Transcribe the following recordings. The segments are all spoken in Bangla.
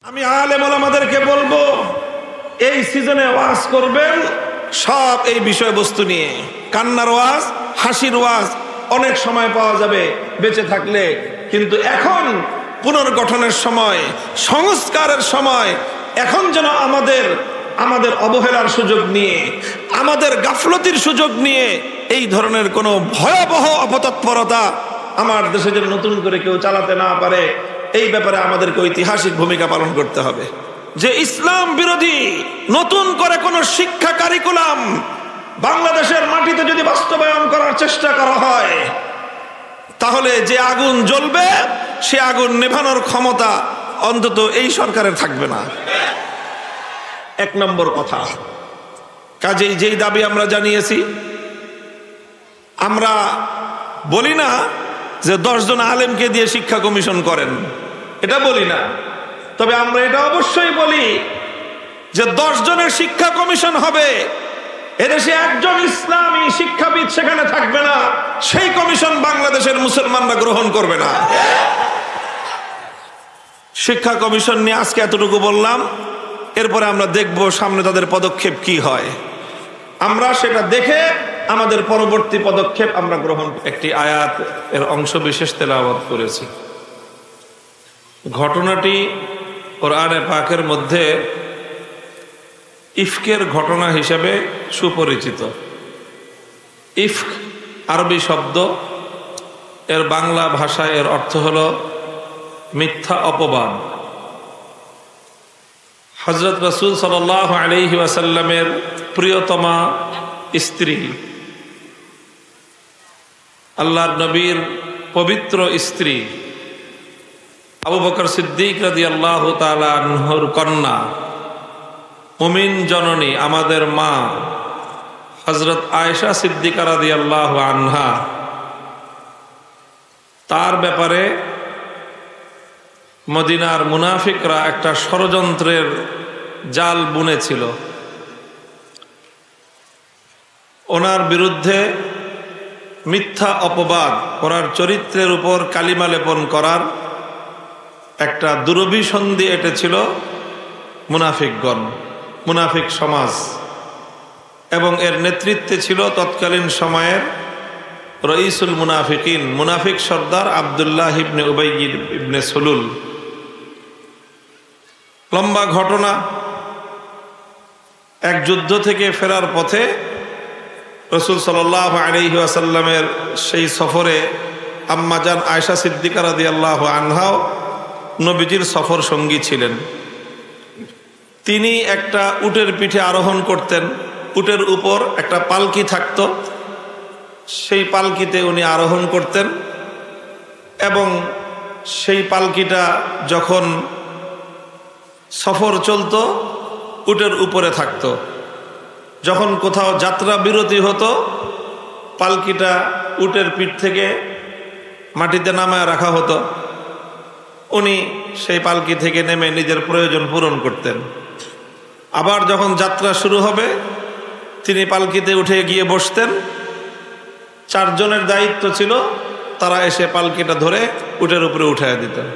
আমি আলেম ওলামাদেরকে বলবো, এই সিজনে ওয়াজ করবেন সব এই বিষয়বস্তু নিয়ে। কান্নার ওয়াজ, হাসির ওয়াজ অনেক সময় পাওয়া যাবে বেঁচে থাকলে, কিন্তু এখন পুনর্গঠনের সময়, সংস্কারের সময়। এখন যেন আমাদের অবহেলার সুযোগ নিয়ে, আমাদের গাফলতির সুযোগ নিয়ে এই ধরনের কোনো ভয়াবহ অপতৎপরতা আমার দেশে যেন নতুন করে কেউ চালাতে না পারে, এই ব্যাপারে আমাদেরকে ঐতিহাসিক ভূমিকা পালন করতে হবে। যে ইসলাম বিরোধী নতুন করে কোন শিক্ষা কারিকুলাম বাংলাদেশের মাটিতে যদি বাস্তবায়ন করার চেষ্টা করা হয়, তাহলে যে আগুন জ্বলবে সে আগুন নেভানোর ক্ষমতা অন্তত এই সরকারের থাকবে না। এক নম্বর কথা। কাজেই যেই দাবি আমরা জানিয়েছি, আমরা বলি না যে 10 জন আলেমকে দিয়ে শিক্ষা কমিশন করেন, এটা বলি না। তবে আমরা এটা অবশ্যই বলি যে 10 জনের শিক্ষা কমিশন হবে, এদেশে একজন ইসলামী শিক্ষাবিদ সেখানে থাকবে না, সেই কমিশন বাংলাদেশের মুসলমানরা গ্রহণ করবে না। শিক্ষা কমিশন নিয়ে আজকে এতটুকু বললাম, এরপরে আমরা দেখব সামনে তাদের পদক্ষেপ কি হয়। আমরা সেটা দেখে আমাদের পরবর্তী পদক্ষেপ আমরা গ্রহণ। একটি আয়াত এর অংশ বিশেষ তেলাওয়াত করেছি। ঘটনাটি কোরআনে পাকের মধ্যে ইফকের ঘটনা হিসেবে সুপরিচিত। ইফক আরবি শব্দ, এর বাংলা ভাষায় এর অর্থ হলো মিথ্যা অপবাদ। হযরত রাসূল সাল্লাল্লাহু আলাইহি ওয়াসাল্লামের প্রিয়তমা স্ত্রী, আল্লাহর নবীর পবিত্র স্ত্রী আবু বকর সিদ্দিক রাদিয়াল্লাহু তাআলা আনহুর কন্যা, মুমিন জননী, আমাদের মা হযরত আয়েশা সিদ্দিকা রাদিয়াল্লাহু আনহা, তার ব্যাপারে মদিনার মুনাফিকরা একটা ষড়যন্ত্রের জাল বুনেছিল। ওনার বিরুদ্ধে মিথ্যা অপবাদ, ওনার চরিত্রের উপর কালিমা লেপন করার একটা দুরভিসন্ধি এঁটেছিল মুনাফিকগণ, মুনাফিক সমাজ। এবং এর নেতৃত্বে ছিল তৎকালীন সময়ের রঈসুল মুনাফিকিন, মুনাফিক সর্দার আব্দুল্লাহ ইবনে উবাই ইবনে সুলুল। লম্বা ঘটনা। এক যুদ্ধ থেকে ফেরার পথে রাসূল সাল্লাল্লাহু আলাইহি ওয়াসাল্লামের সেই সফরে আম্মাজান আয়েশা সিদ্দিকা রাদিয়াল্লাহু আনহাও নবীজির সফর সঙ্গী ছিলেন। তিনি একটা উটের পিঠে আরোহণ করতেন, উটের উপর একটা পালকি থাকত, সেই পালকিতে উনি আরোহণ করতেন এবং সেই পালকিটা যখন সফর চলতো উটের উপরে থাকতো। যখন কোথাও যাত্রা বিরতি হতো, পালকিটা উটের পিঠ থেকে মাটিতে নামায় রাখা হতো, উনি সেই পালকি থেকে নেমে নিজের প্রয়োজন পূরণ করতেন। আবার যখন যাত্রা শুরু হবে তিনি পালকিতে উঠে গিয়ে বসতেন। 4 জনের দায়িত্ব ছিল, তারা এসে পালকিটা ধরে উটের উপরে উঠায় দিতেন।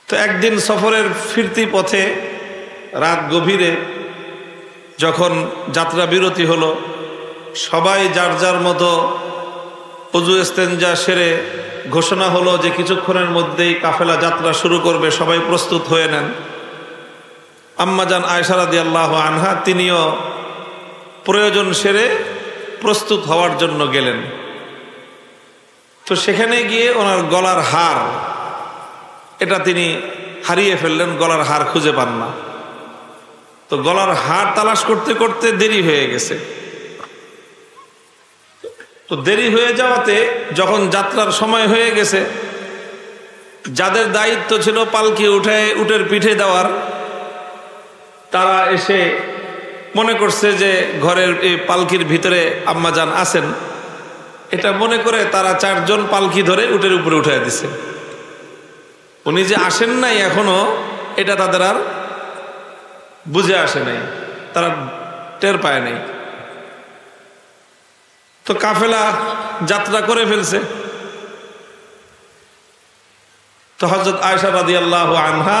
তো একদিন সফরের ফিরতি পথে রাত গভীরে যখন যাত্রা বিরতি হলো, সবাই যার যার মতো ওযু ইস্তেনজা সেরে ঘোষণা হলো যে কিছুক্ষণের মধ্যেই কাফেলা যাত্রা শুরু করবে, সবাই প্রস্তুত হয়ে নেন। আম্মাজান আয়েশা রাদিয়াল্লাহু আনহা তিনিও প্রয়োজন সেরে প্রস্তুত হওয়ার জন্য গেলেন। তো সেখানে গিয়ে ওনার গলার হার, এটা তিনি হারিয়ে ফেললেন, গলার হার খুঁজে পান না। তো গলার হার তালাশ করতে করতে দেরি হয়ে গেছে। তো দেরি হয়ে যাওয়াতে যখন যাত্রার সময় হয়ে গেছে, যাদের দায়িত্ব ছিল পালকি উঠায় উটের পিঠে দেওয়ার, তারা এসে মনে করছে যে ঘরের এই পালকির ভিতরে আম্মাজান আছেন, এটা মনে করে তারা 4 জন পালকি ধরে উটের উপরে উঠায় দিছে। উনি যে আসেন নাই এখনো, এটা তাদের আর বুঝে আসে নাই, তারা টের পায় নাই। তো কাফেলা যাত্রা করে ফেলছে। তো হযরত আয়েশা রাদিয়াল্লাহু আনহা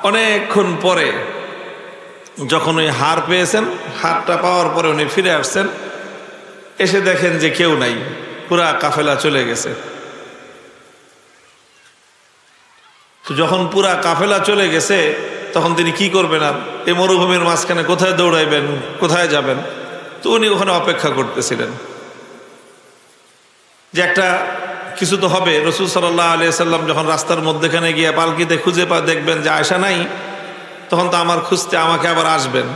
অনেকক্ষণ পরে যখন ওই হার পেয়েছেন, হারটা পাওয়ার পরে উনি ফিরে আসছেন, এসে দেখেন যে কেউ নাই, পুরা কাফেলা চলে গেছে। তো যখন পুরা কাফেলা চলে গেছে তখন তিনি কি করবেন? আর এই মরুভূমির মাঝখানে কোথায় দৌড়াইবেন, কোথায় যাবেন? তো উনি ওখানে অপেক্ষা করতেছিলেন যে একটা কিছু তো হবে। রাসূল সাল্লাল্লাহু আলাইহি সাল্লাম যখন রাস্তার মধ্যেখানে গিয়ে পালকিতে খুঁজে দেখবেন যে আয়েশা নাই, তখন তো আমার খুঁজতে আমাকে আবার আসবেন।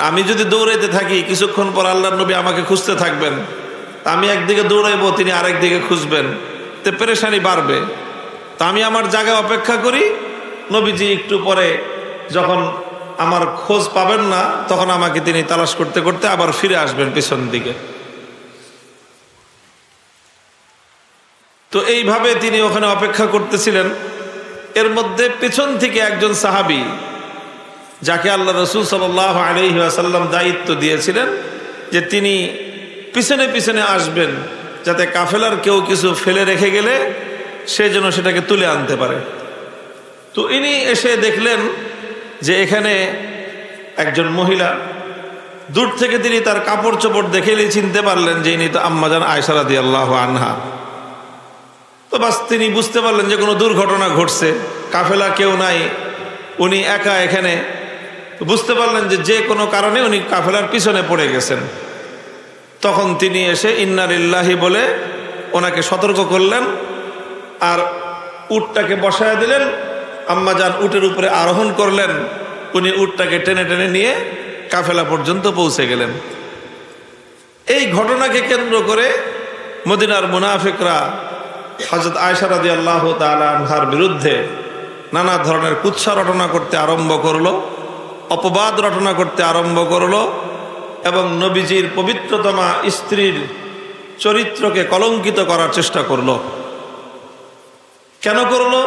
আমি যদি দৌড়াইতে থাকি কিছুক্ষণ পর আল্লাহর নবী আমাকে খুঁজতে থাকবেন, আমি একদিকে দৌড়াইবো, তিনি আরেক দিকে খুঁজবেন, তো পেরেশানি বাড়বে। তা আমি আমার জায়গায় অপেক্ষা করি, নবীজি একটু পরে যখন আমার খোঁজ পাবেন না তখন আমাকে তিনি তালাশ করতে করতে আবার ফিরে আসবেন পিছন দিকে। তো এইভাবে তিনি ওখানে অপেক্ষা করতেছিলেন। এর মধ্যে পিছন থেকে একজন সাহাবী, যাকে আল্লাহ রাসূল সাল্লাল্লাহু আলাইহি ওয়াসাল্লাম দায়িত্ব দিয়েছিলেন যে তিনি পিছনে পিছনে আসবেন, যাতে কাফেলার কেউ কিছু ফেলে রেখে গেলে সে যেন সেটাকে তুলে আনতে পারে। তো ইনি এসে দেখলেন যে এখানে একজন মহিলা, দূর থেকে তিনি তার কাপড় চোপড় দেখেই চিনতে পারলেন যে ইনি তো আম্মাজান আয়েশা রাদিয়াল্লাহু আনহা। তো বাস তিনি বুঝতে পারলেন যে কোনো দুর্ঘটনা ঘটছে, কাফেলা কেউ নাই, উনি একা এখানে। বুঝতে পারলেন যে যে কোনো কারণে উনি কাফেলার পিছনে পড়ে গেছেন। তখন তিনি এসে ইন্না লিল্লাহি বলে ওনাকে সতর্ক করলেন, আর উটটাকে বসায় দিলেন। আম্মাজান উটের উপরে আরোহণ করলেন, উনি উটটাকে টেনে টেনে নিয়ে কাফেলা পর্যন্ত পৌঁছে গেলেন। এই ঘটনাকে কেন্দ্র করে মদিনার মুনাফিকরা হযরত আয়েশা রাদিয়াল্লাহু তাআলা আনহার বিরুদ্ধে নানা ধরনের কুৎসা রটনা করতে আরম্ভ করলো, অপবাদ রটনা করতে আরম্ভ করলো, এবং নবীজির পবিত্রতমা স্ত্রীর চরিত্রকে কলঙ্কিত করার চেষ্টা করলো। কেন করলো?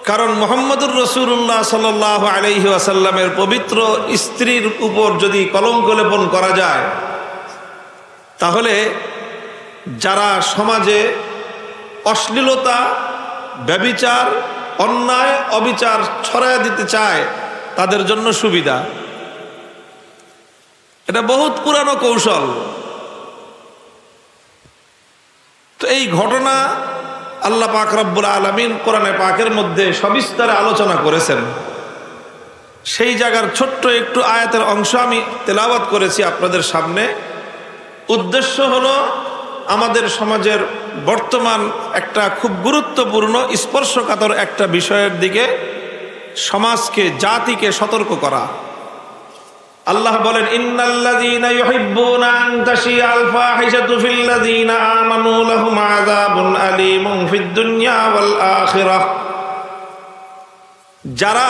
কারণ মুহাম্মদুর রাসূলুল্লাহ সাল্লাল্লাহু আলাইহি ওয়াসাল্লামের পবিত্র স্ত্রীর উপর যদি কলঙ্ক লেপন করা যায়, তাহলে যারা সমাজে অশ্লীলতা, ব্যভিচার, অন্যায়, অবিচার ছড়ায় দিতে চায় তাদের জন্য সুবিধা। এটা বহুত পুরানো কৌশল। তো এই ঘটনা আল্লাহ পাক রব্বুল আলামিন কোরআনে পাকের মধ্যে সবিস্তারে আলোচনা করেছেন। সেই জায়গার ছোট্ট একটু আয়াতের অংশ আমি তেলাওয়াত করেছি আপনাদের সামনে। উদ্দেশ্য হলো আমাদের সমাজের বর্তমান একটা খুব গুরুত্বপূর্ণ স্পর্শকাতর একটা বিষয়ের দিকে সমাজকে, জাতিকে সতর্ক করা। আল্লাহ বলেন, ইন্নাল্লাযীনা ইউহিব্বুনা আন তাশিআল ফাহিশাতু ফিল্লাযীনা আমানু লাহুম আযাবুন আলীমুন ফিদ দুনিয়া ওয়াল আখিরাহ। যারা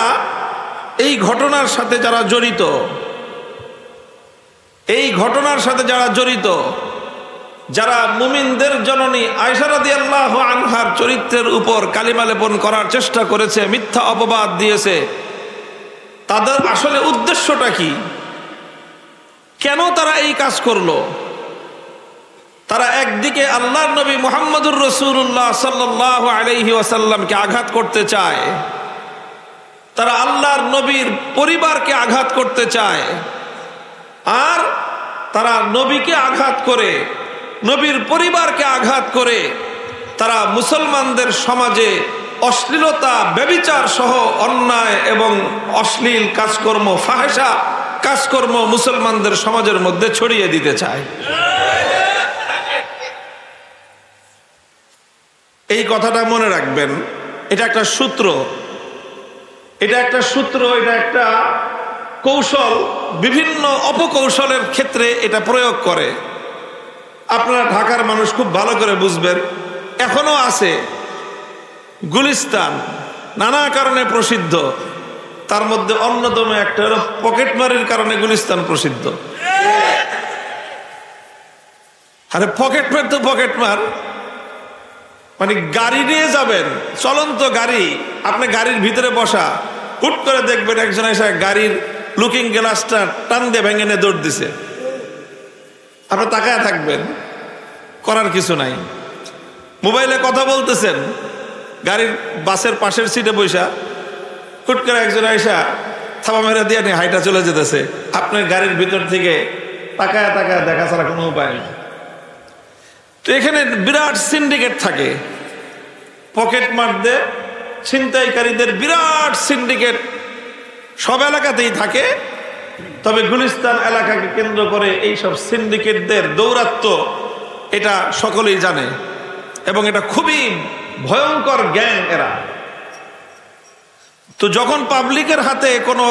এই ঘটনার সাথে যারা জড়িত, এই ঘটনার সাথে যারা জড়িত, যারা মুমিনদের জননী আয়েশা রাদিয়াল্লাহু আনহার চরিত্রের উপর কালিমা লেপন করার চেষ্টা করেছে, মিথ্যা অপবাদ দিয়েছে, তাদের আসলে উদ্দেশ্যটা কি? কেন তারা এই কাজ করলো? তারা একদিকে আল্লাহর নবী মুহাম্মদুর রাসূলুল্লাহ সাল্লাল্লাহু আলাইহি ওয়াসাল্লামকে আঘাত করতে চায়, তারা আল্লাহর নবীর পরিবারকে আঘাত করতে চায়, আর তারা নবীকে আঘাত করে, নবীর পরিবারকে আঘাত করে তারা মুসলমানদের সমাজে অশ্লীলতা, ব্যভিচার সহ অন্যায় এবং অশ্লীল কাজকর্ম, ফাহেশা কাজকর্ম মুসলমানদের সমাজের মধ্যে ছড়িয়ে দিতে চায়। এই কথাটা মনে রাখবেন। এটা একটা সূত্র, এটা একটা সূত্র, এটা একটা কৌশল। বিভিন্ন অপকৌশলের ক্ষেত্রে এটা প্রয়োগ করে। আপনারা ঢাকার মানুষ খুব ভালো করে বুঝবেন, এখনো আছে গুলিস্তান, নানা কারণে প্রসিদ্ধ। তার মধ্যে অন্যতম একটা হলো পকেটমারির কারণে গুলিস্তান প্রসিদ্ধ। আরে পকেটমার তো পকেটমার, মানে গাড়ি নিয়ে যাবেন, চলন্ত গাড়ি, আপনি গাড়ির ভিতরে বসা, হুট করে দেখবেন একজন এসে গাড়ির লুকিং গ্লাসটা টান দিয়ে ভেঙে নিয়ে দৌড় দিছে। আপনি তাকায় থাকবেন, করার কিছু নাই। মোবাইলে কথা বলতেছেন, গাড়ির বাসের পাশের সিটে বৈশা হুট করে একজন আইসা থাবা মেরা দিয়ে নিয়ে হাইটা চলে যেতেছে, আপনার গাড়ির ভিতর থেকে তাকায় তাকায় দেখা ছাড়া কোনো উপায় নেই। তো এখানে বিরাট সিন্ডিকেট থাকে, পকেট মারদের ছিনতাইকারীদের বিরাট সিন্ডিকেট সব এলাকাতেই থাকে। তবে গুলিস্তান এলাকাকে কেন্দ্র করে এইসব সিন্ডিকেটদের দৌরাত্ম্য এটা সকলেই জানে, এবং এটা খুবই ভয়ঙ্কর গ্যাং এরা। তো যখন পাবলিকের হাতে কোনো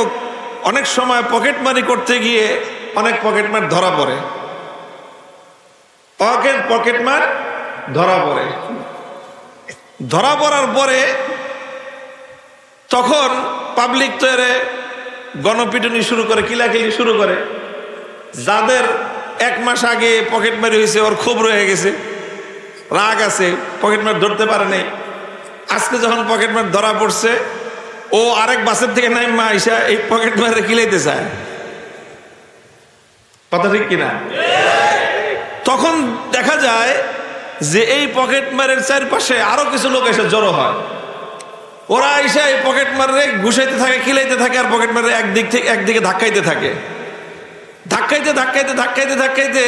অনেক সময় পকেটমারি করতে গিয়ে অনেক পকেটমার ধরা পড়ে, পকেটমার ধরা পড়ার পরে তখন পাবলিক তো এর গণপিটুনি শুরু করে, কিলাকিলি শুরু করে। যাদের 1 মাস আগে পকেটমারি হয়েছে ওর ক্ষোভ রয়ে গেছে, রাগ আছে, পকেটমার ধরতে পারে নাই। আজকে যখন পকেটমার ধরা পড়ছে ও আরেক বাসের থেকে নাইমা আইসা এই পকেটমারে কিলাইতে চায়। কথা ঠিক কিনা? তখন দেখা যায় যে এই পকেটমারের চারপাশে আরো কিছু লোক এসে জড়ো হয়। ওরা এসে এই পকেটমারে ঘুষাইতে থাকে, খিলাইতে থাকে, আর পকেটমারে একদিকে ধাক্কাইতে থাকে। ধাক্কাইতে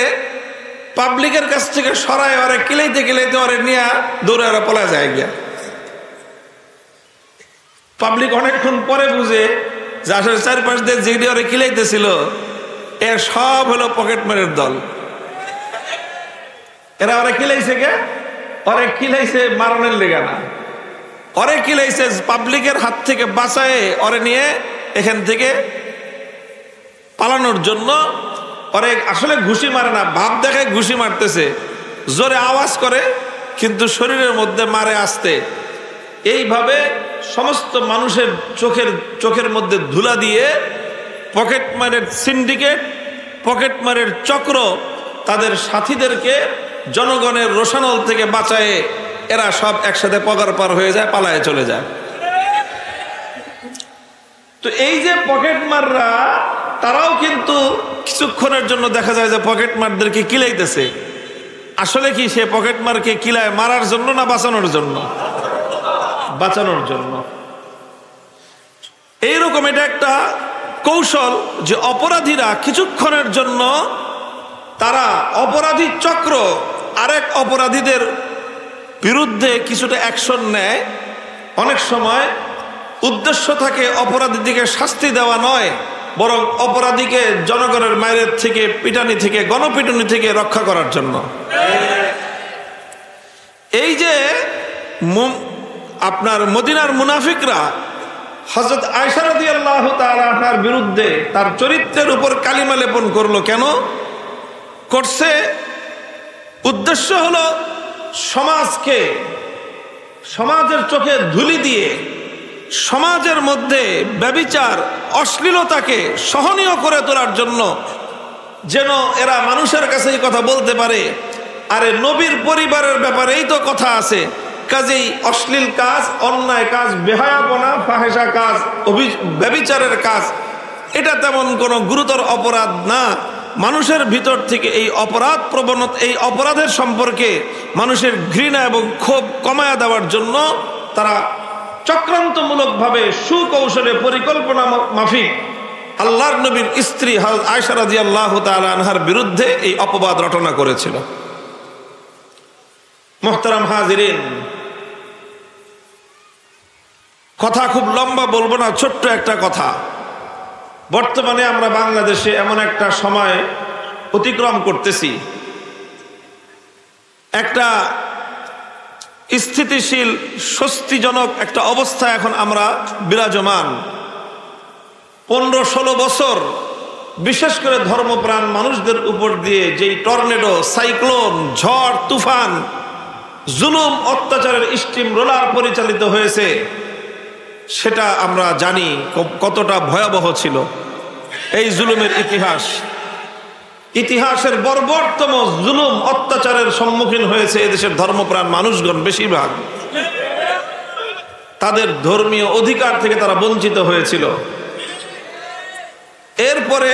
পাবলিকের কাছ থেকে সরায় ওরে কিলাইতে ওরে নিয়ে দৌড়ে ওরা পলা যায় গিয়া। পাবলিক অনেকক্ষণ পরে বুঝে যে আসলে চারপাশ দিয়ে যেগুলি ওরে কিলাইতেছিল এর সব হলো পকেটমারের দল। এরা ওরে কিলাইছে কে? ওরে কিলাইছে মারণের লেগে না, ওরে কিলাইছে পাবলিকের হাত থেকে বাঁচায় ওরে নিয়ে এখান থেকে পালানোর জন্য। ওরে আসলে ঘুষি মারে না, ভাব দেখায় ঘুষি মারতেছে, জোরে আওয়াজ করে কিন্তু শরীরের মধ্যে মারে আসতে। এইভাবে সমস্ত মানুষের চোখের মধ্যে ধুলা দিয়ে পকেটমারের সিন্ডিকেট, পকেটমারের চক্র তাদের সাথীদেরকে জনগণের রোষানল থেকে বাঁচায় এরা সব একসাথে পগার পার হয়ে যায়, পালায় চলে যায়। তো এই যে পকেটমাররা তারাও কিন্তু কিছুক্ষণের জন্য দেখা যায় যে পকেটমারদেরকে কিলাইতেছে। আসলে কি সে পকেটমারকে কিলায় মারার জন্য না বাঁচানোর জন্য? বাঁচানোর জন্য। এইরকম এটা একটা কৌশল যে অপরাধীরা কিছুক্ষণের জন্য তারা অপরাধী চক্র আরেক অপরাধীদের বিরুদ্ধে কিছুটা অ্যাকশন নেয়। অনেক সময় উদ্দেশ্য থাকে অপরাধীদেরকে শাস্তি দেওয়া নয়, বরং অপরাধীকে জনগণের মায়ের থেকে, পিটানি থেকে, গণপিটুনি থেকে রক্ষা করার জন্য। এই যে আপনার মদিনার মুনাফিকরা হযরত আয়েশা রাদিয়াল্লাহু তাআলা আনহার বিরুদ্ধে তার চরিত্রের উপর কালিমা লেপন করলো, কেন করছে? উদ্দেশ্য হলো সমাজের চোখে ধুলি দিয়ে সমাজের মধ্যে ব্যভিচার, অশ্লীলতাকে সহনীয় করে তোলার জন্য, যেন এরা মানুষের কাছে এই কথা বলতে পারে, আরে নবীর পরিবারের ব্যাপারেই তো কথা আছে, কাজেই অশ্লীল কাজ, অন্যায় কাজ, বেহায়াপনা, ফাহেসা কাজ, ব্যভিচারের কাজ এটা তেমন কোনো গুরুতর অপরাধ না। মানুষের ভিতর থেকে এই অপরাধ প্রবণতা, এই অপরাধের সম্পর্কে মানুষের ঘৃণা এবং ক্ষোভ কমায়া দেওয়ার জন্য তারা চক্রান্তমূলকভাবে সুকৌশলে পরিকল্পনা মাফিক আল্লাহর নবীর স্ত্রী হযরত আয়েশা রাদিয়াল্লাহু তাআলা আনহার বিরুদ্ধে এই অপবাদ রটনা করেছিল। মুহতারাম হাজিরিন, কথা খুব লম্বা বলবো না, ছোট্ট একটা কথা। বর্তমানে আমরা বাংলাদেশে এমন একটা সময় অতিক্রম করতেছি, একটা স্থিতিশীল স্বস্তিজনক একটা অবস্থা এখন আমরা বিরাজমান। 15-16 বছর বিশেষ করে ধর্মপ্রাণ মানুষদের উপর দিয়ে যেই টর্নেডো, সাইক্লোন, ঝড়, তুফান, জুলুম, অত্যাচারের স্টিম রোলার পরিচালিত হয়েছে, সেটা আমরা জানি কতটা ভয়াবহ ছিল এই জুলুমের ইতিহাসের বর্বরতম জুলুম, অত্যাচারের সম্মুখীন হয়েছে এদেশের ধর্মপ্রাণ মানুষগণ। বেশিরভাগ তাদের ধর্মীয় অধিকার থেকে তারা বঞ্চিত হয়েছিল। এরপরে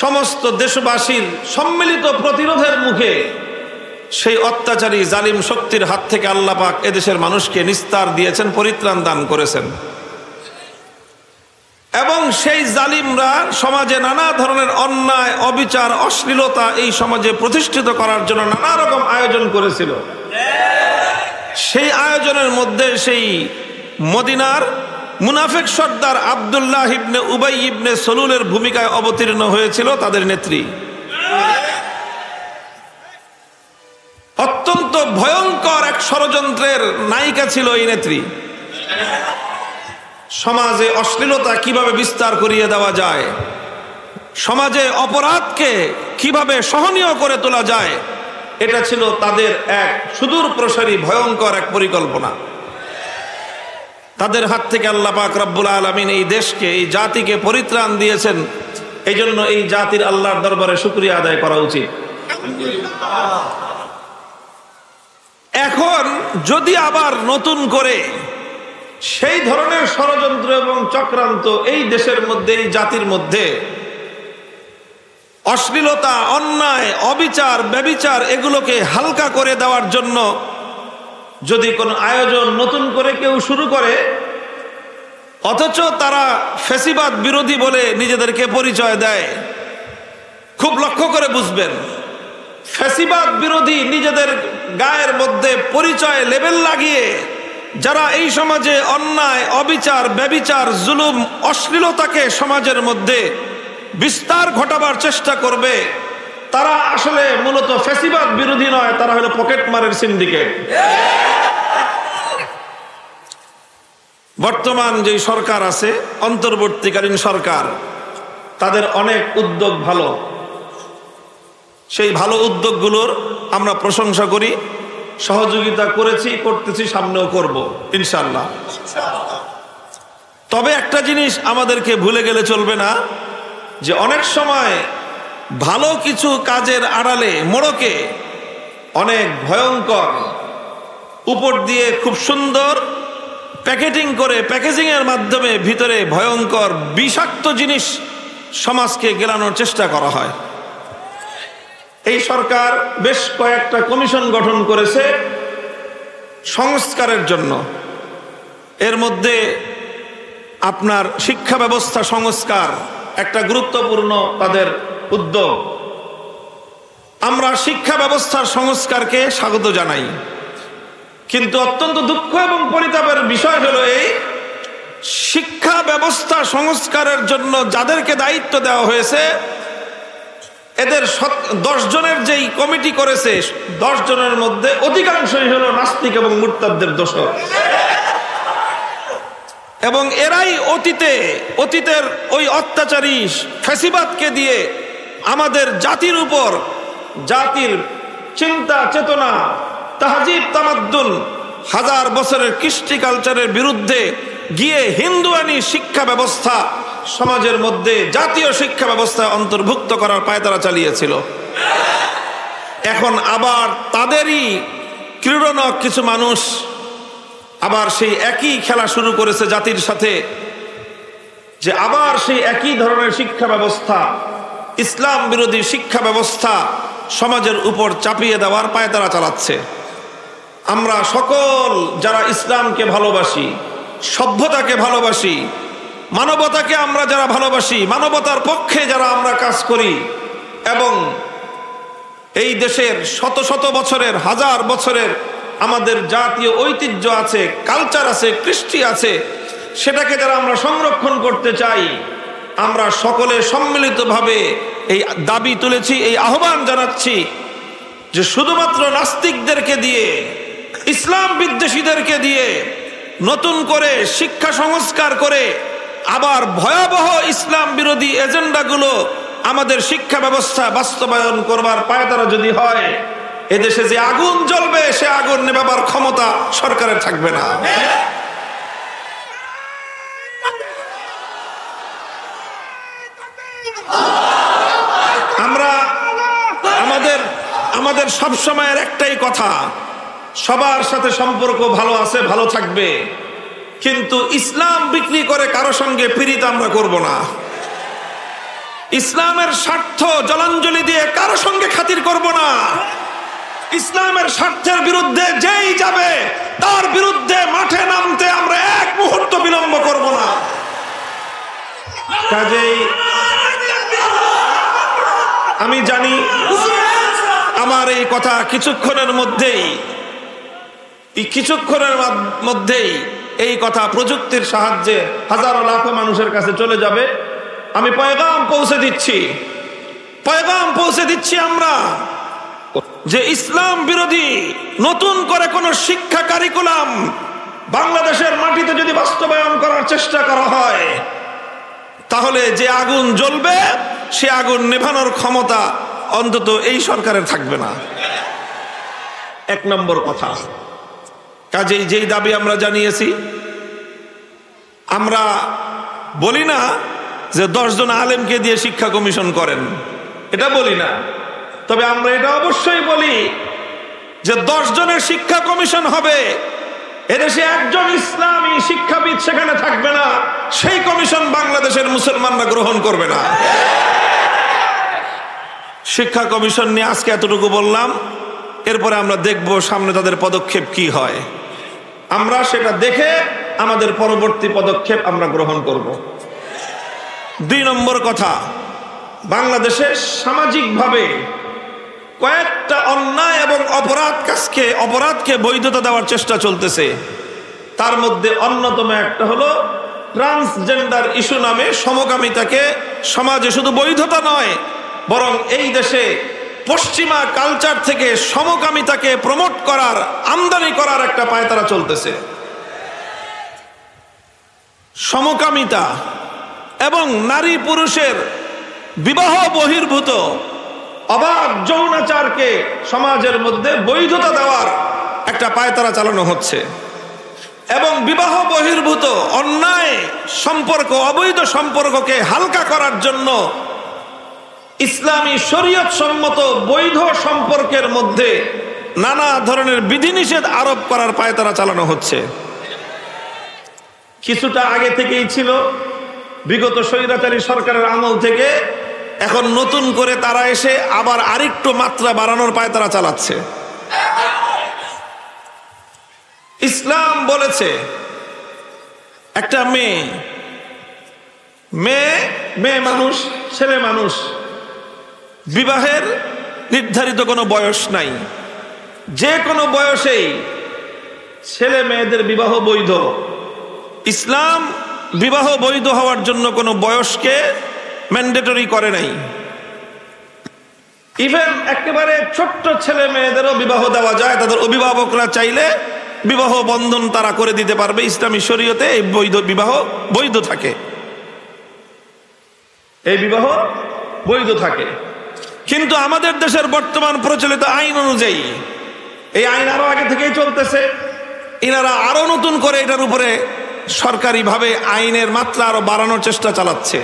সমস্ত দেশবাসীর সম্মিলিত প্রতিরোধের মুখে সেই অত্যাচারী জালিম শক্তির হাত থেকে আল্লাহ পাক এদেশের মানুষকে নিস্তার দিয়েছেন, পরিত্রাণ দান করেছেন। এবং সেই জালিমরা সমাজে নানা ধরনের অন্যায়, অবিচার, অশ্লীলতা এই সমাজে প্রতিষ্ঠিত করার জন্য নানা রকম আয়োজন করেছিল। সেই আয়োজনের মধ্যে সেই মদিনার মুনাফিক সর্দার আব্দুল্লাহ ইবনে উবাই ইবনে সলুলের ভূমিকায় অবতীর্ণ হয়েছিল তাদের নেত্রী। অত্যন্ত ভয়ঙ্কর এক ষড়যন্ত্রের নায়িকা ছিল এই নেত্রী। সমাজে অশ্লীলতা কিভাবে বিস্তার করিয়ে দেওয়া যায়, সমাজে অপরাধকে কিভাবে সহনীয় করে তোলা যায়, এটা ছিল তাদের এক সুদূর প্রসারী ভয়ঙ্কর এক পরিকল্পনা। তাদের হাত থেকে আল্লাহ পাক রব্বুল আলামিন এই দেশকে, এই জাতিকে পরিত্রাণ দিয়েছেন। এই জন্য এই জাতির আল্লাহর দরবারে শুকরিয়া আদায় করা উচিত। এখন যদি আবার নতুন করে সেই ধরনের ষড়যন্ত্র এবং চক্রান্ত এই দেশের মধ্যে, এই জাতির মধ্যে অশ্লীলতা, অন্যায়, অবিচার, ব্যভিচার এগুলোকে হালকা করে দেওয়ার জন্য যদি কোনো আয়োজন নতুন করে কেউ শুরু করে, অথচ তারা ফ্যাসিবাদ বিরোধী বলে নিজেদেরকে পরিচয় দেয়, খুব লক্ষ্য করে বুঝবেন, ফ্যাসিবাদ বিরোধী নিজেদের গায়ের মধ্যে পরিচয় লেবেল লাগিয়ে যারা এই সমাজে অন্যায়, অবিচার, ব্যভিচার, জুলুম, অশ্লীলতাকে সমাজের মধ্যে বিস্তার ঘটাবার চেষ্টা করবে, তারা আসলে মূলত ফ্যাসিবাদ বিরোধী নয়, তারা হলো পকেটমারের সিন্ডিকেট। বর্তমান যে সরকার আছে, অন্তর্বর্তীকালীন সরকার, তাদের অনেক উদ্যোগ ভালো। সেই ভালো উদ্যোগগুলোর আমরা প্রশংসা করি, সহযোগিতা করেছি, করতেছি, সামনেও করব ইনশাআল্লাহ। তবে একটা জিনিস আমাদেরকে ভুলে গেলে চলবে না, যে অনেক সময় ভালো কিছু কাজের আড়ালে, মোড়কে অনেক ভয়ঙ্কর, উপর দিয়ে খুব সুন্দর প্যাকেটিং করে, প্যাকেজিং এর মাধ্যমে ভিতরে ভয়ঙ্কর বিষাক্ত জিনিস সমাজকে গেলানোর চেষ্টা করা হয়। এই সরকার বেশ কয়েকটা কমিশন গঠন করেছে সংস্কারের জন্য। এর মধ্যে আপনার শিক্ষা ব্যবস্থা সংস্কার একটা গুরুত্বপূর্ণ তাদের উদ্যোগ। আমরা শিক্ষা ব্যবস্থার সংস্কারকে স্বাগত জানাই, কিন্তু অত্যন্ত দুঃখ এবং পরিতাপের বিষয় হলো এই শিক্ষা ব্যবস্থা সংস্কারের জন্য যাদেরকে দায়িত্ব দেওয়া হয়েছে, এদের 10 জনের যেই কমিটি করেছে, 10 জনের মধ্যে অধিকাংশই হলো নাস্তিক এবং মুরতাদদের দোসর। এবং এরাই অতীতের ওই অত্যাচারী ফ্যাসিবাদকে দিয়ে আমাদের জাতির উপর, জাতির চিন্তা চেতনা, তাহজিব তামাদ্দুন, হাজার বছরের কৃষ্টি কালচারের বিরুদ্ধে গিয়ে হিন্দুয়ানি শিক্ষা ব্যবস্থা সমাজের মধ্যে, জাতীয় শিক্ষা ব্যবস্থা অন্তর্ভুক্ত করার পায়তারা চালিয়েছিল। এখন আবার তাদেরই ক্রীড়নক কিছু মানুষ আবার সেই একই খেলা শুরু করেছে জাতির সাথে, যে আবার সেই একই ধরনের শিক্ষা ব্যবস্থা, ইসলাম বিরোধী শিক্ষা ব্যবস্থা সমাজের উপর চাপিয়ে দেওয়ার পায়তারা চালাচ্ছে। আমরা সকল যারা ইসলামকে ভালোবাসি, সভ্যতাকে ভালোবাসি, মানবতাকে আমরা যারা ভালোবাসি, মানবতার পক্ষে যারা আমরা কাজ করি, এবং এই দেশের শত শত বছরের, হাজার বছরের আমাদের জাতীয় ঐতিহ্য আছে, কালচার আছে, কৃষ্টি আছে, সেটাকে যারা আমরা সংরক্ষণ করতে চাই, আমরা সকলে সম্মিলিতভাবে এই দাবি তুলেছি, এই আহ্বান জানাচ্ছি যে শুধুমাত্র নাস্তিকদেরকে দিয়ে, ইসলাম বিদ্বেষীদেরকে দিয়ে নতুন করে শিক্ষা সংস্কার করে আবার ভয়াবহ ইসলাম বিরোধী এজেন্ডাগুলো আমাদের শিক্ষা ব্যবস্থা বাস্তবায়ন করবার পায়তারা যদি হয়, এদেশে যে আগুন জ্বলবে, সে আগুন নেভাবার ক্ষমতা সরকারের থাকবে না। আমরা আমাদের সবসময়ের একটাই কথা, সবার সাথে সম্পর্ক ভালো আছে, ভালো থাকবে, কিন্তু ইসলাম বিক্রি করে কারো সঙ্গে পীড়িত আমরা করব না। ইসলামের স্বার্থ জলাঞ্জলি দিয়ে কারো সঙ্গে খাতির করব না। ইসলামের স্বার্থের বিরুদ্ধে যেই যাবে তার বিরুদ্ধে মাঠে নামতে আমরা এক মুহূর্ত বিলম্ব করব না। কাজেই আমি জানি আমার এই কথা কিছুক্ষণের মধ্যেই এই কথা প্রযুক্তির সাহায্যে হাজারো লাখো মানুষের কাছে চলে যাবে। আমি পয়গাম পৌঁছে দিচ্ছি আমরা যে ইসলাম বিরোধী নতুন করে কোন শিক্ষা কারিকুলাম বাংলাদেশের মাটিতে যদি বাস্তবায়ন করার চেষ্টা করা হয় তাহলে যে আগুন জ্বলবে সে আগুন নেভানোর ক্ষমতা অন্তত এই সরকারের থাকবে না। এক নম্বর কথা। কাজেই যেই দাবি আমরা জানিয়েছি, আমরা বলি না যে 10 জন আলেমকে দিয়ে শিক্ষা কমিশন করেন, এটা বলি না। তবে আমরা এটা অবশ্যই বলি যে 10 জনের শিক্ষা কমিশন হবে, এদেশে একজন ইসলামী শিক্ষাবিদ সেখানে থাকবে না, সেই কমিশন বাংলাদেশের মুসলমানরা গ্রহণ করবে না। শিক্ষা কমিশন নিয়ে আজকে এতটুকু বললাম, এরপরে আমরা দেখব সামনে তাদের পদক্ষেপ কি হয়। আমরা সেটা দেখে আমাদের পরবর্তী পদক্ষেপ আমরা গ্রহণ করব। 2 নম্বর কথা, বাংলাদেশে সামাজিকভাবে কয়েকটা অন্যায় এবং অপরাধকে বৈধতা দেওয়ার চেষ্টা চলতেছে। তার মধ্যে অন্যতম একটা হলো ট্রান্সজেন্ডার ইস্যু নামে সমকামিতাকে সমাজে শুধু বৈধতা নয়, বরং এই দেশে পশ্চিমা কালচার থেকে সমকামিতাকে প্রমোট করার, আমদানি করার একটা পায়তারা চলতেছে। সমকামিতা এবং নারী পুরুষের বিবাহ বহির্ভূত অবাধ যৌনাচারকে সমাজের মধ্যে বৈধতা দেওয়ার একটা পায়তারা চালানো হচ্ছে এবং বিবাহ বহির্ভূত অন্যায় সম্পর্ক, অবৈধ সম্পর্ককে হালকা করার জন্য ইসলামী শরীয়ত সম্মত বৈধ সম্পর্কের মধ্যে নানা ধরনের বিধিনিষেধ আরোপ করার পায়তারা চালানো হচ্ছে। কিছুটা আগে থেকেই ছিল, বিগত স্বৈরাচারী সরকারের আমল থেকে। এখন নতুন করে তারা এসে আবার আরেকটু মাত্রা বাড়ানোর পায়তারা চালাচ্ছে। ইসলাম বলেছে একটা মেয়ে মানুষ, ছেলে মানুষ, বিবাহের নির্ধারিত কোনো বয়স নাই, যে কোনো বয়সেই ছেলে মেয়েদের বিবাহ বৈধ। ইসলাম বিবাহ বৈধ হওয়ার জন্য কোনো বয়সকে ম্যান্ডেটরি করে নাই। ইভেন একেবারে ছোট্ট ছেলে মেয়েদেরও বিবাহ দেওয়া যায়, তাদের অভিভাবকরা চাইলে বিবাহ বন্ধন তারা করে দিতে পারবে। ইসলামী শরীয়তে এই বিবাহ বৈধ থাকে, এই বিবাহ বৈধ থাকে। কিন্তু আমাদের দেশের বর্তমান প্রচলিত আইন অনুযায়ী, এই আইন আরো আগে থেকেই চলতেছে, এনারা আরো নতুন করে এটার উপরে সরকারিভাবে আইনের মাত্রা আরো বাড়ানোর চেষ্টা চালাচ্ছে।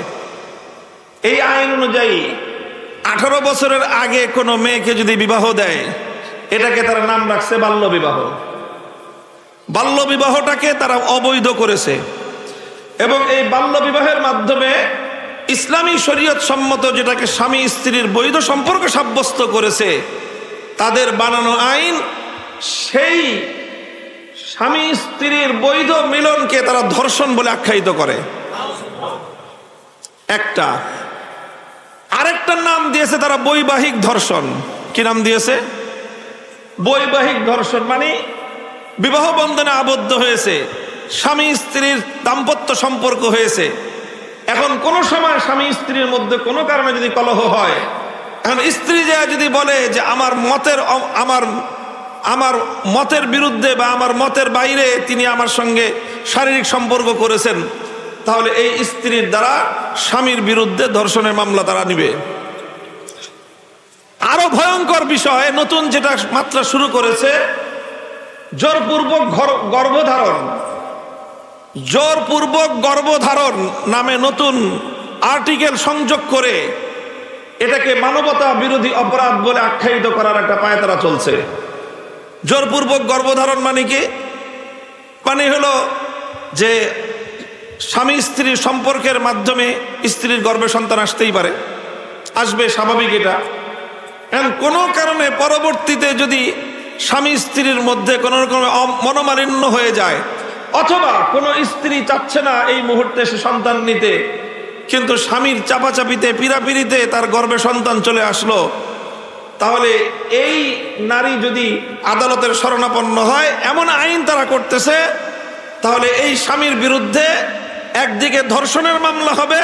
এই আইন অনুযায়ী 18 বছরের আগে কোনো মেয়েকে যদি বিবাহ দেয়, এটাকে তারা নাম রাখছে বাল্য বিবাহ। বাল্য বিবাহটাকে তারা অবৈধ করেছে এবং এই বাল্য বিবাহের মাধ্যমে ইসলামী শরীয়ত সম্মত যেটাকে স্বামী স্ত্রীর বৈধ সম্পর্ক সাব্যস্ত করেছে, তাদের বানানো আইন সেই স্বামী স্ত্রীর বৈধ মিলনকে তারা ধর্ষণ বলে আখ্যায়িত করে। একটা আরেকটার নাম দিয়েছে তারা বৈবাহিক ধর্ষণ। কি নাম দিয়েছে? বৈবাহিক ধর্ষণ। মানে বিবাহ বন্ধনে আবদ্ধ হয়েছে, স্বামী স্ত্রীর দাম্পত্য সম্পর্ক হয়েছে, এখন কোন সময় স্বামী স্ত্রীর মধ্যে কোনো কারণে যদি কলহ হয়, এখন স্ত্রী যদি বলে যে আমার মতের বিরুদ্ধে বা আমার মতের বাইরে তিনি আমার সঙ্গে শারীরিক সম্পর্ক করেছেন, তাহলে এই স্ত্রীর দ্বারা স্বামীর বিরুদ্ধে ধর্ষণের মামলা তারা নিবে। আরো ভয়ঙ্কর বিষয় নতুন যেটা মাত্রা শুরু করেছে, জোরপূর্বক গর্ভধারণ। জোরপূর্বক গর্ভধারণ নামে নতুন আর্টিকেল সংযোগ করে এটাকে মানবতা বিরোধী অপরাধ বলে আখ্যায়িত করার একটা পায়তারা চলছে। জোরপূর্বক গর্ভধারণ মানে কি? মানে হলো যে স্বামী স্ত্রীর সম্পর্কের মাধ্যমে স্ত্রীর গর্ভে সন্তান আসতেই পারে, আসবে, স্বাভাবিক এটা। কোনো কারণে পরবর্তীতে যদি স্বামী স্ত্রীর মধ্যে কোনো রকম মনোমালিন্য হয়ে যায়, অথবা কোনো স্ত্রী চাচ্ছে না এই মুহূর্তে সে সন্তান নিতে, কিন্তু স্বামীর চাপাচাপিতে পিড়াপিড়িতে তার গর্ভে সন্তান চলে আসলো, তাহলে এই নারী যদি আদালতের শরণাপন্ন হয়, এমন আইন তারা করতেছে, তাহলে এই স্বামীর বিরুদ্ধে একদিকে ধর্ষণের মামলা হবে,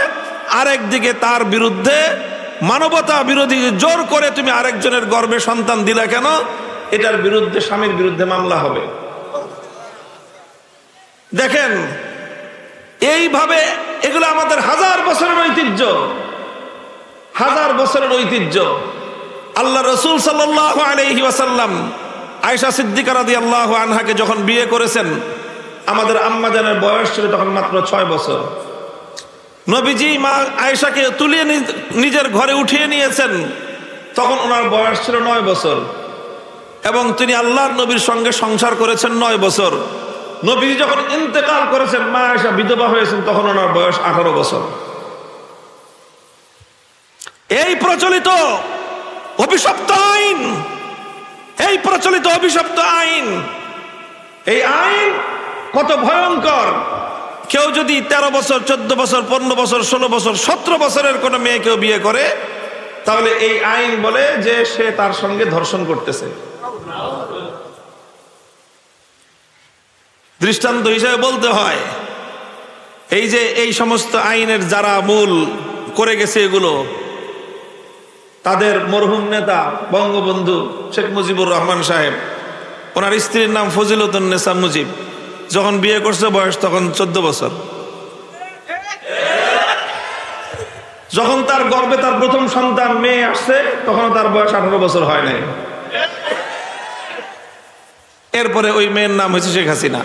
আর একদিকে তার বিরুদ্ধে মানবতা বিরোধী, জোর করে তুমি আরেকজনের গর্ভে সন্তান দিলা কেন, এটার বিরুদ্ধে স্বামীর বিরুদ্ধে মামলা হবে। দেখেন এইভাবে এগুলো আমাদের হাজার বছরের ঐতিহ্য, হাজার বছরের ঐতিহ্য। আল্লাহ রসুল সাল্লাল্লাহু আলাইহি ওয়াসাল্লাম আয়েশা সিদ্দিকা রাদিয়াল্লাহু আনহাকে যখন বিয়ে করেছেন, আমাদের আম্মা জানের বয়স ছিল তখন মাত্র 6 বছর। নবীজি মা আয়েশাকে তুলিয়ে নিজের ঘরে উঠিয়ে নিয়েছেন, তখন ওনার বয়স ছিল 9 বছর, এবং তিনি আল্লাহর নবীর সঙ্গে সংসার করেছেন 9 বছর। নবীজি যখন ইন্তেকাল করেছেন, মা আয়েশা বিধবা হয়েছেন, তখন ওনার বয়স 18 বছর। এই প্রচলিত অভিশপ্ত আইন, এই প্রচলিত অভিশপ্ত আইন, এই আইন কত ভয়ঙ্কর। কেউ যদি 13 বছর, 14 বছর, 15 বছর, 16 বছর, 17 বছরের কোনো মেয়েকেও বিয়ে করে, তাহলে এই আইন বলে যে সে তার সঙ্গে ধর্ষণ করতেছে। দৃষ্টান্ত হিসেবে বলতে হয়, এই যে এই সমস্ত আইনের যারা মূল করে গেছে এগুলো, তাদের মরহুম নেতা বঙ্গবন্ধু শেখ মুজিবুর রহমান সাহেব, ওনার স্ত্রীর নাম ফজিলতুন্নেসা মুজিব, যখন বিয়ে করছে বয়স তখন 14 বছর। যখন তার গর্ভে তার প্রথম সন্তান মেয়ে আসছে, তখন তার বয়স 18 বছর হয় নাই। এরপরে ওই মেয়ের নাম হয়েছে শেখ হাসিনা।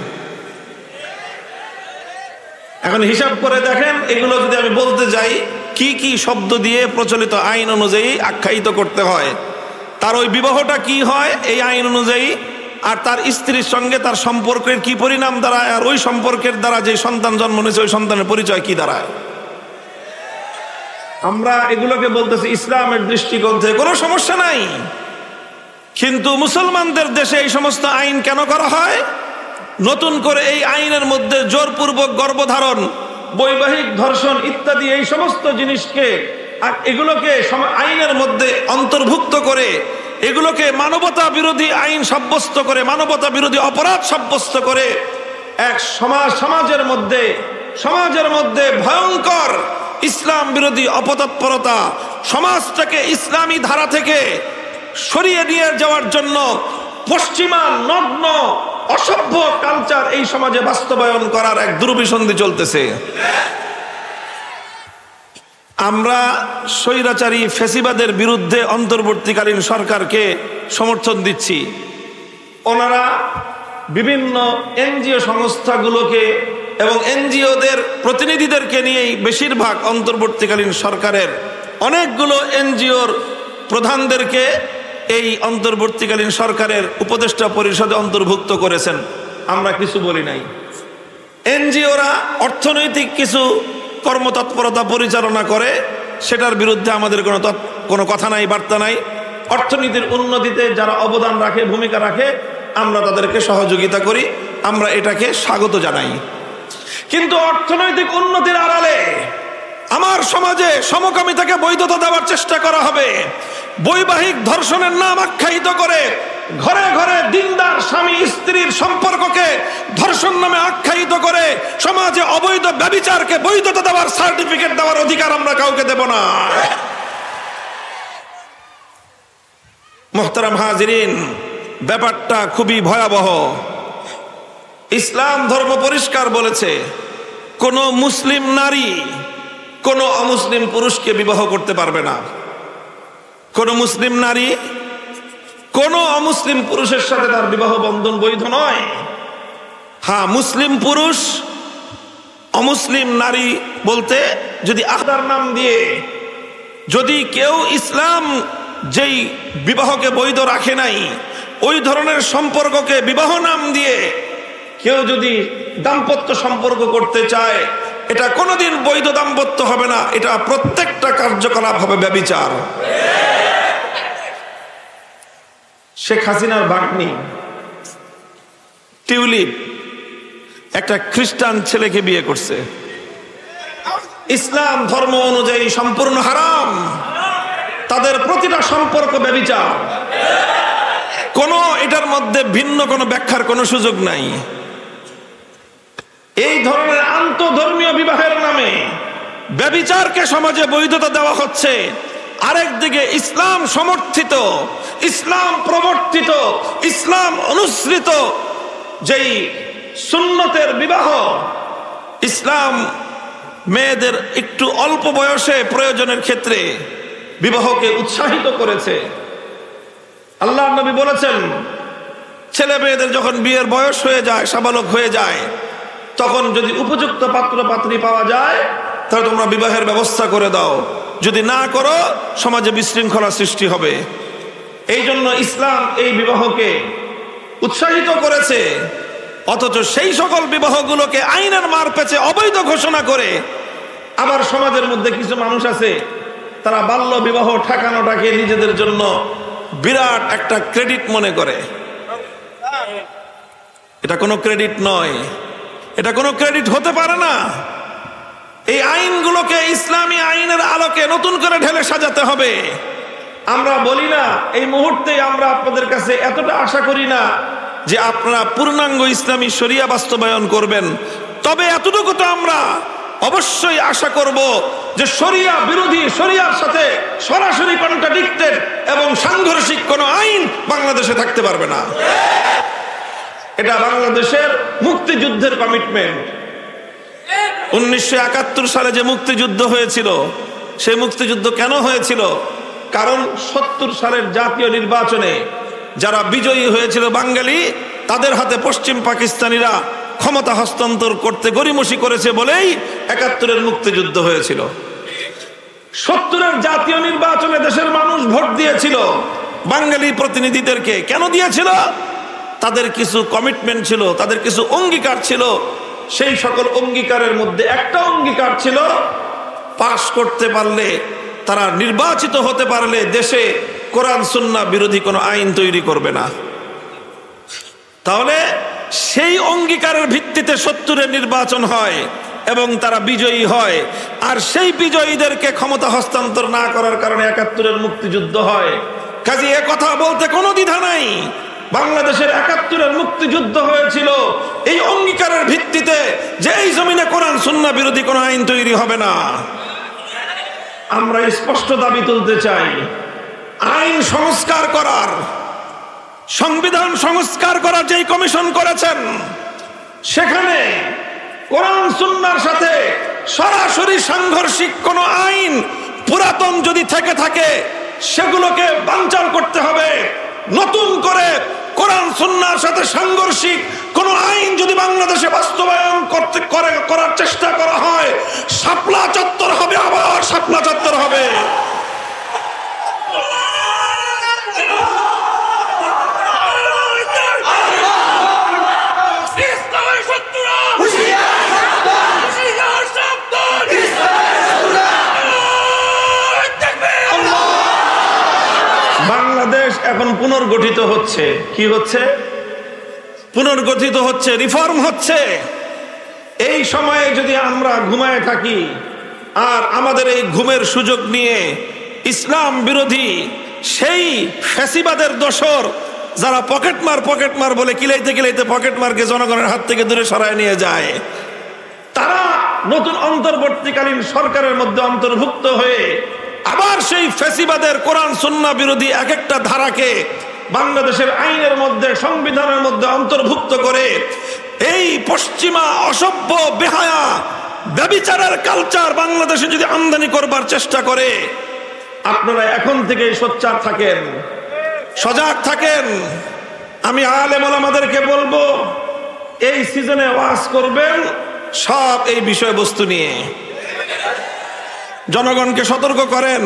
এখন হিসাব করে দেখেন, এগুলো যদি আমি বলতে যাই কি কি শব্দ দিয়ে প্রচলিত আইন অনুযায়ী আখ্যায়িত করতে হয়, তার ওই বিবাহটা কি হয় এই আইন অনুযায়ী, আর তার স্ত্রীর সঙ্গে তার সম্পর্কের কি পরিণাম দাঁড়ায়, আর ওই সম্পর্কের দ্বারা যে সন্তান জন্ম নিয়েছে ওই সন্তানের পরিচয় কি দাঁড়ায়। আমরা এগুলোকে বলতেছি ইসলামের দৃষ্টিকোণ থেকে কোনো সমস্যা নাই, কিন্তু মুসলমানদের দেশে এই সমস্ত আইন কেন করা হয়? নতুন করে এই আইনের মধ্যে জোরপূর্বক গর্ভধারণ, বৈবাহিক ধর্ষণ ইত্যাদি এই সমস্ত জিনিসকে, আর এগুলোকে আইনের মধ্যে অন্তর্ভুক্ত করে, এগুলোকে মানবতা বিরোধী আইন সাব্যস্ত করে, মানবতা বিরোধী অপরাধ সাব্যস্ত করে এক সমাজের মধ্যে ভয়ঙ্কর ইসলাম বিরোধী অপতৎপরতা, সমাজটাকে ইসলামী ধারা থেকে সরিয়ে নিয়ে যাওয়ার জন্য পশ্চিমা নগ্ন অসভ্য কালচার এই সমাজে বাস্তবায়ন করার এক দুরভিসন্ধি চলতেছে। আমরা স্বৈরাচারী ফ্যাসিবাদের বিরুদ্ধে অন্তর্বর্তীকালীন সরকারকে সমর্থন দিচ্ছি। ওনারা বিভিন্ন এনজিও সংস্থাগুলোকে এবং এনজিওদের প্রতিনিধিদেরকে নিয়েই বেশিরভাগ অন্তর্বর্তীকালীন সরকারের অনেকগুলো এনজিওর প্রধানদেরকে এই অন্তর্বর্তীকালীন সরকারের উপদেষ্টা পরিষদে অন্তর্ভুক্ত করেছেন। আমরা কিছু বলি নাই। এনজিওরা অর্থনৈতিক কিছু কর্মতৎপরতা পরিচালনা করে, সেটার বিরুদ্ধে আমাদের কোনো কথা নাই, বার্তা নাই। অর্থনীতির উন্নতিতে যারা অবদান রাখে, ভূমিকা রাখে, আমরা তাদেরকে সহযোগিতা করি, আমরা এটাকে স্বাগত জানাই। কিন্তু অর্থনৈতিক উন্নতির আড়ালে আমার সমাজে সমকামিতাকে বৈধতা দেওয়ার চেষ্টা করা হবে, বৈবাহিক ধর্ষণের নাম আখ্যায়িত করে ঘরে ঘরে দিনদার স্বামী স্ত্রীর সম্পর্ককে ধর্ষণ নামে আখ্যায়িত করে সমাজে অবৈধ ব্যভিচারকে বৈধতা দেওয়ার সার্টিফিকেট দেওয়ার অধিকার আমরা কাউকে দেব না। মুহতারাম হাজিরিন, ব্যাপারটা খুবই ভয়াবহ। ইসলাম ধর্ম পরিষ্কার বলেছে, কোন মুসলিম নারী কোন অমুসলিম পুরুষকে বিবাহ করতে পারবে না। কোন মুসলিম নারী কোন অমুসলিম পুরুষের সাথে তার বিবাহ বন্ধন বৈধ নয়। হ্যাঁ, মুসলিম পুরুষ অমুসলিম নারী বলতে যদি আদার নাম দিয়ে, যদি কেউ ইসলাম যেই বিবাহকে বৈধ রাখে নাই ওই ধরনের সম্পর্ককে বিবাহ নাম দিয়ে কেউ যদি দাম্পত্য সম্পর্ক করতে চায়, এটা কোনোদিন বৈধ দাম্পত্য হবে না, এটা প্রত্যেকটা কার্যকলাপ হবে ব্যভিচার। শেখ হাসিনার ভাগ্নি টিউলিপ একটা খ্রিস্টান ছেলেকে বিয়ে করছে। ইসলাম ধর্ম অনুযায়ী সম্পূর্ণ হারাম, তাদের প্রতিটা সম্পর্ক ব্যভিচার। এটার মধ্যে ভিন্ন কোনো ব্যাখ্যার কোনো সুযোগ নাই। এই ধরনের আন্তঃধর্মীয় বিবাহের নামে ব্যভিচারকে সমাজে বৈধতা দেওয়া হচ্ছে। আরেকদিকে ইসলাম সমর্থিত, ইসলাম প্রবর্তিত, ইসলাম অনুসৃত যেই সুন্নতের বিবাহ, ইসলাম মেয়েদের একটু অল্প বয়সে প্রয়োজনের ক্ষেত্রে বিবাহকে উৎসাহিত করেছে। আল্লাহর নবী বলেছেন, ছেলে মেয়েদের যখন বিয়ের বয়স হয়ে যায়, সাবালক হয়ে যায়, তখন যদি উপযুক্ত পাত্র পাত্রী পাওয়া যায় তাহলে তোমরা বিবাহের ব্যবস্থা করে দাও, যদি না করো সমাজে বিশৃঙ্খলা সৃষ্টি হবে। এই জন্য ইসলাম এই বিবাহকে উৎসাহিত করেছে। অথচ সেই সকল বিবাহগুলোকে আইনের মারপ্যাচে অবৈধ ঘোষণা করে আবার সমাজের মধ্যে কিছু মানুষ আছে, তারা বাল্য বিবাহ ঠেকানোটাকে নিজেদের জন্য বিরাট একটা ক্রেডিট মনে করে। এটা কোনো ক্রেডিট নয়, এটা কোনো ক্রেডিট হতে পারে না। এই আইনগুলোকে ইসলামী আইনের আলোকে নতুন করে ঢেলে সাজাতে হবে। আমরা বলি না, এই মুহূর্তে আমরা আপনাদের কাছে এতটা আশা করি না যে আপনারা পূর্ণাঙ্গ ইসলামী শরিয়া বাস্তবায়ন করবেন। তবে এতটুকু তো আমরা অবশ্যই আশা করব যে শরিয়া বিরোধী, শরিয়ার সাথে সরাসরি কন্ট্রাডিক্টেড এবং সাংঘর্ষিক কোনো আইন বাংলাদেশে থাকতে পারবে না। এটা বাংলাদেশের মুক্তিযুদ্ধের কমিটমেন্ট। 1971 সালে যে মুক্তিযুদ্ধ হয়েছিল, সেই মুক্তিযুদ্ধ কেন হয়েছিল? কারণ 70 সালের জাতীয় নির্বাচনে যারা বিজয়ী হয়েছিল বাঙালি, তাদের হাতে পশ্চিম পাকিস্তানিরা ক্ষমতা হস্তান্তর করতে গড়িমসি করেছে বলেই 71-এর মুক্তিযুদ্ধ হয়েছিল। 70-এর জাতীয় নির্বাচনে দেশের মানুষ ভোট দিয়েছিল বাঙালি প্রতিনিধিদেরকে। কেন দিয়েছিল? তাদের কিছু কমিটমেন্ট ছিল, তাদের কিছু অঙ্গীকার ছিল। সেই সকল অঙ্গীকারের মধ্যে একটা অঙ্গীকার ছিল, পাশ করতে পারলে, তারা নির্বাচিত হতে পারলে দেশে কোরআন সুন্নাহ বিরোধী কোনো আইন তৈরি করবে না। তাহলে সেই অঙ্গীকারের ভিত্তিতে 70-এর নির্বাচন হয় এবং তারা বিজয়ী হয়। আর সেই বিজয়ীদেরকে ক্ষমতা হস্তান্তর না করার কারণে 71-এর মুক্তিযুদ্ধ হয়। কাজে এ কথা বলতে কোনো দ্বিধা নাই, বাংলাদেশের 71-এর মুক্তিযুদ্ধ হয়েছিল এই অঙ্গীকারের ভিত্তিতে যে এই জমিনে কোরআন সুন্নাহ বিরোধী কোনো আইন তৈরি হবে না। আমরা স্পষ্ট দাবি তুলতে চাই, আইন সংস্কার করার, সংবিধান সংস্কার করার যেই কমিশন করেছেন, সেখানে কোরআন সুন্নাহর সাথে সরাসরি সাংঘর্ষিক কোনো আইন পুরাতন যদি থেকে থাকে সেগুলোকে বানচাল করতে হবে। নতুন করে কোরআন সুন্নাহর সাথে সাংঘর্ষিক কোন আইন যদি বাংলাদেশে বাস্তবায়ন করার চেষ্টা করা হয়, শাপলা চত্বর হবে, আবার শাপলা চত্বর হবে। বাংলাদেশ এখন পুনর্গঠিত হচ্ছে। কি হচ্ছে? পুনর্গঠিত হচ্ছে, রিফর্ম হচ্ছে। এই সময়ে যদি আমরা ঘুমায় থাকি আর আমাদের এই ঘুমের সুযোগ নিয়ে ইসলাম বিরোধী সেই ফ্যাসিবাদের দোসর যারা পকেটমার বলে কিলাইতে কিলাইতে পকেটমারকে জনগণের হাত থেকে দূরে সরায় নিয়ে যায়, তারা নতুন অন্তর্বর্তীকালীন সরকারের মধ্যে অন্তর্ভুক্ত হয়ে আবার সেই ফ্যাসিবাদের কোরআন সুন্নাহ বিরোধী এক একটা ধারাকে বাংলাদেশের আইনের মধ্যে, সংবিধানের মধ্যে অন্তর্ভুক্ত করে এই পশ্চিমা অসভ্য বেহায়া ব্যভিচারের কালচার বাংলাদেশে যদি আমদানি করবার চেষ্টা করে, আপনারা এখন থেকেই সোচ্চার থাকেন, সজাগ থাকেন। আমি আলেম ওলামাদেরকে বলবো, এই সিজনে ওয়াজ করবেন সব এই বিষয়বস্তু নিয়ে। জনগণকে সতর্ক করেন।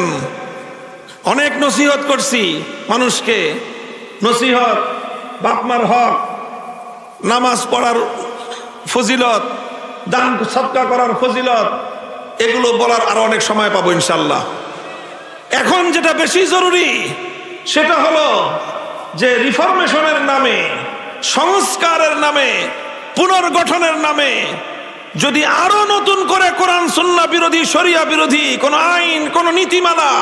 অনেক নসিহত করছি মানুষকে, নসিহত, বাপমার হক, নামাজ পড়ার ফজিলত, দান সদকা করার ফজিলত, এগুলো বলার আরো অনেক সময় পাবো ইনশাল্লাহ। এখন যেটা বেশি জরুরি সেটা হলো যে রিফরমেশনের নামে, সংস্কারের নামে, পুনর্গঠনের নামে যদি আরো নতুন করে কোরআন সুন্নাহ বিরোধী, শরিয়া বিরোধী কোন আইন, কোন নীতিমালা,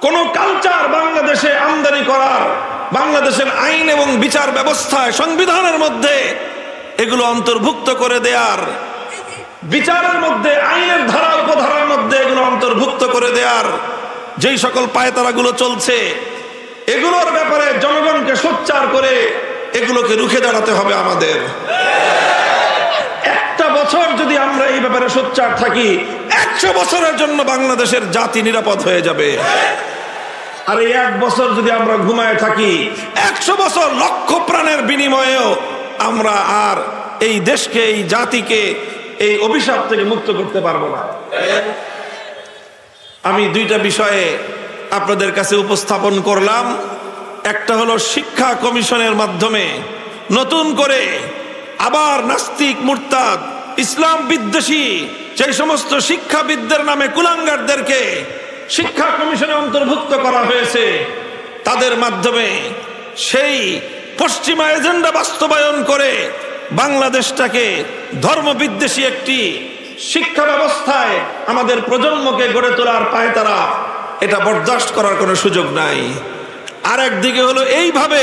কোন কালচার বাংলাদেশে আমদানি করার, বাংলাদেশের আইন এবং বিচার ব্যবস্থায়, সংবিধানের মধ্যে এগুলো অন্তর্ভুক্ত করে দেয়ার, বিচারের মধ্যে, আইনের ধারা উপধারার মধ্যে এগুলো অন্তর্ভুক্ত করে দেয়ার যেই সকল পায়তারাগুলো চলছে, এগুলোর ব্যাপারে জনগণকে সোচ্চার করে এগুলোকে রুখে দাঁড়াতে হবে আমাদের। একটা বছর যদি আমরা এই ব্যাপারে সোচ্চার থাকি, 100 বছরের জন্য বাংলাদেশের জাতি নিরাপদ হয়ে যাবে। আর এই 1 বছর যদি আমরা ঘুমায় থাকি, 100 বছর লক্ষ প্রাণের বিনিময়েও আমরা আর এই দেশকে, এই জাতিকে এই অভিশাপ থেকে মুক্ত করতে পারবো না। আমি 2টা বিষয়ে আপনাদের কাছে উপস্থাপন করলাম। একটা হলো শিক্ষা কমিশনের মাধ্যমে নতুন করে আবার নাস্তিক, মুরতাদ, ইসলাম বিদ্বেষী যে সমস্ত শিক্ষাবিদদের নামে কুলাঙ্গারদেরকে শিক্ষা কমিশনে অন্তর্ভুক্ত করা হয়েছে, তাদের মাধ্যমে সেই পশ্চিমা এজেন্ডা বাস্তবায়ন করে বাংলাদেশটাকে ধর্মবিদ্বেষী একটি শিক্ষা ব্যবস্থায় আমাদের প্রজন্মকে গড়ে তোলার পায়তারা, এটা বরদাস্ত করার কোনো সুযোগ নাই। আর একদিকে হলো এইভাবে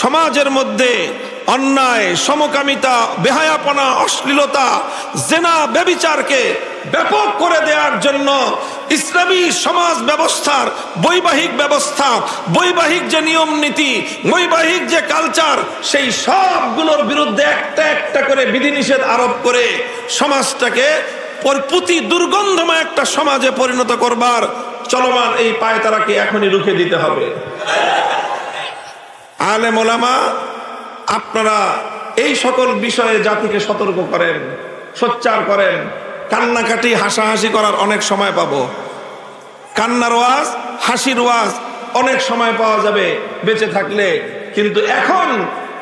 সমাজের মধ্যে অন্যায়, সমকামিতা, বেহায়াপনা, অশ্লীলতা, জেনা, ব্যভিচারকে ব্যাপক করে দেওয়ার জন্য ইসলামী সমাজ ব্যবস্থার বৈবাহিক ব্যবস্থা, বৈবাহিক যে নিয়ম নীতি, বৈবাহিক যে কালচার, সেই সবগুলোর বিরুদ্ধে একটা একটা করে বিধিনিষেধ আরোপ করে সমাজটাকে প্রতি দুর্গন্ধময় একটা সমাজে পরিণত করবার চলমান এই পায়তারাকে এখনই রুখে দিতে হবে। আলেম ওলামা, আপনারা এই সকল বিষয়ে জাতিকে সতর্ক করেন, সোচ্চার করেন। কান্নাকাটি, হাসাহাসি করার অনেক সময় পাবো, কান্নার ওয়াজ, হাসির ওয়াজ অনেক সময় পাওয়া যাবে বেঁচে থাকলে, কিন্তু এখন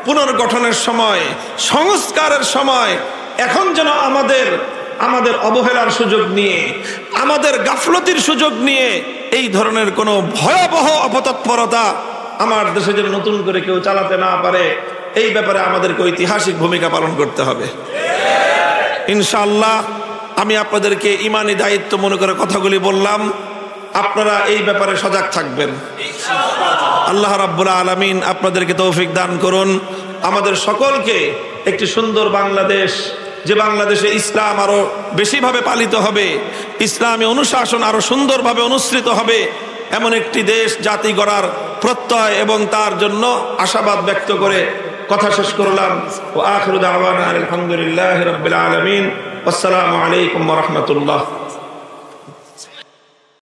পুনর্গঠনের সময়, সংস্কারের সময়। এখন যেন আমাদের অবহেলার সুযোগ নিয়ে, আমাদের গাফলতির সুযোগ নিয়ে এই ধরনের কোনো ভয়াবহ অপতৎপরতা আমার দেশে যেন নতুন করে কেউ চালাতে না পারে, এই ব্যাপারে আমাদেরকে ঐতিহাসিক ভূমিকা পালন করতে হবে ইনশাআল্লাহ। আমি আপনাদেরকে ইমানি দায়িত্ব মনে করে কথাগুলি বললাম, আপনারা এই ব্যাপারে সজাগ থাকবেন। আল্লাহ রাব্বুল আলামিন আপনাদেরকে তৌফিক দান করুন। আমাদের সকলকে একটি সুন্দর বাংলাদেশ, যে বাংলাদেশে ইসলাম আরো বেশিভাবে পালিত হবে, ইসলামী অনুশাসন আরো সুন্দরভাবে অনুসৃত হবে, এমন একটি দেশ, জাতি গড়ার প্রত্যয় এবং তার জন্য আশাবাদ ব্যক্ত করে কথা শেষ করলাম। ওয়া আখিরু দাওয়ানা আলহামদুলিল্লাহি রাব্বিল আলামিন। আসসালামু আলাইকুম ওয়া রাহমাতুল্লাহ।